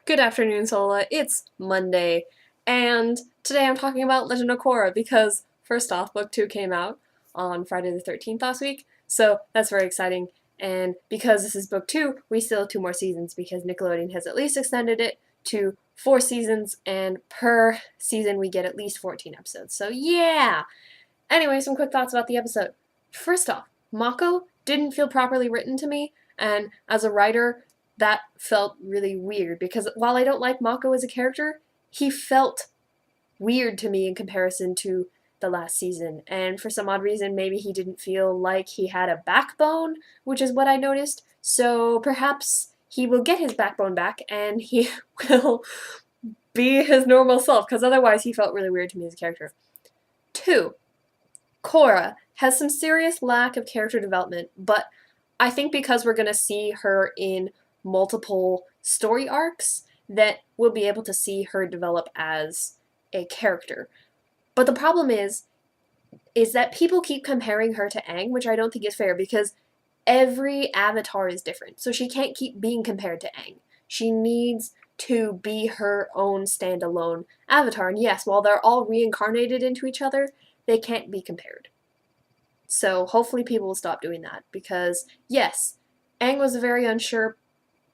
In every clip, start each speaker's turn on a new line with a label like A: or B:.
A: Good afternoon, Sola. It's Monday, and today I'm talking about Legend of Korra because, first off, Book 2 came out on Friday the 13th last week, so that's very exciting. And because this is Book 2, we still have 2 more seasons because Nickelodeon has at least extended it to 4 seasons, and per season we get at least 14 episodes. So, yeah! Anyway, some quick thoughts about the episode. First off, Mako didn't feel properly written to me, and as a writer, that felt really weird because while I don't like Mako as a character, he felt weird to me in comparison to the last season. And for some odd reason, maybe he didn't feel like he had a backbone, which is what I noticed. So perhaps he will get his backbone back and he will be his normal self, because otherwise he felt really weird to me as a character. 2. Korra has some serious lack of character development, but I think because we're going to see her in multiple story arcs, that we'll be able to see her develop as a character. But the problem is that people keep comparing her to Aang, which I don't think is fair because every avatar is different. So she can't keep being compared to Aang. She needs to be her own standalone avatar. And yes, while they're all reincarnated into each other, they can't be compared. So hopefully people will stop doing that because, yes, Aang was a very unsure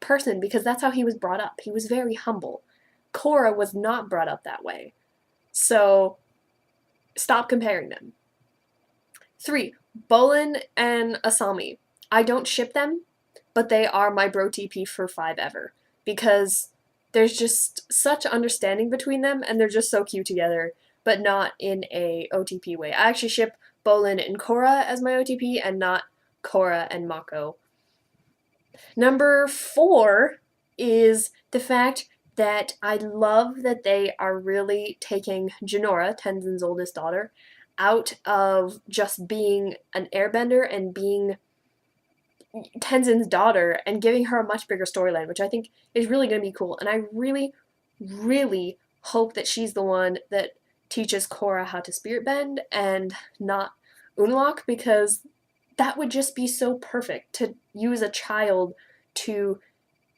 A: person because that's how he was brought up. He was very humble. Korra was not brought up that way. So stop comparing them. 3. Bolin and Asami. I don't ship them, but they are my bro TP for 5 ever because there's just such understanding between them and they're just so cute together, but not in a OTP way. I actually ship Bolin and Korra as my OTP and not Korra and Mako. Number 4 is the fact that I love that they are really taking Jinora, Tenzin's oldest daughter, out of just being an airbender and being Tenzin's daughter and giving her a much bigger storyline, which I think is really going to be cool. And I really, really hope that she's the one that teaches Korra how to spirit bend and not Unlock, because that would just be so perfect to use a child to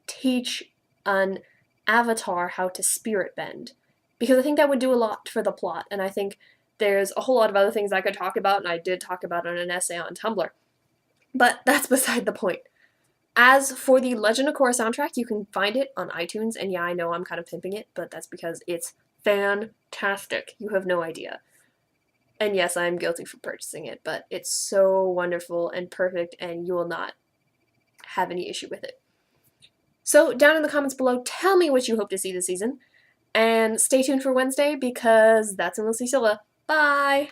A: teach an avatar how to spirit bend, because I think that would do a lot for the plot. And I think there's a whole lot of other things I could talk about, and I did talk about in an essay on Tumblr, but that's beside the point. As for the Legend of Korra soundtrack, you can find it on iTunes, and yeah, I know I'm kind of pimping it, but that's because it's fantastic. You have no idea. And yes, I'm guilty for purchasing it, but it's so wonderful and perfect, and you will not have any issue with it. So down in the comments below, tell me what you hope to see this season, and stay tuned for Wednesday because that's when we'll see Scylla. Bye!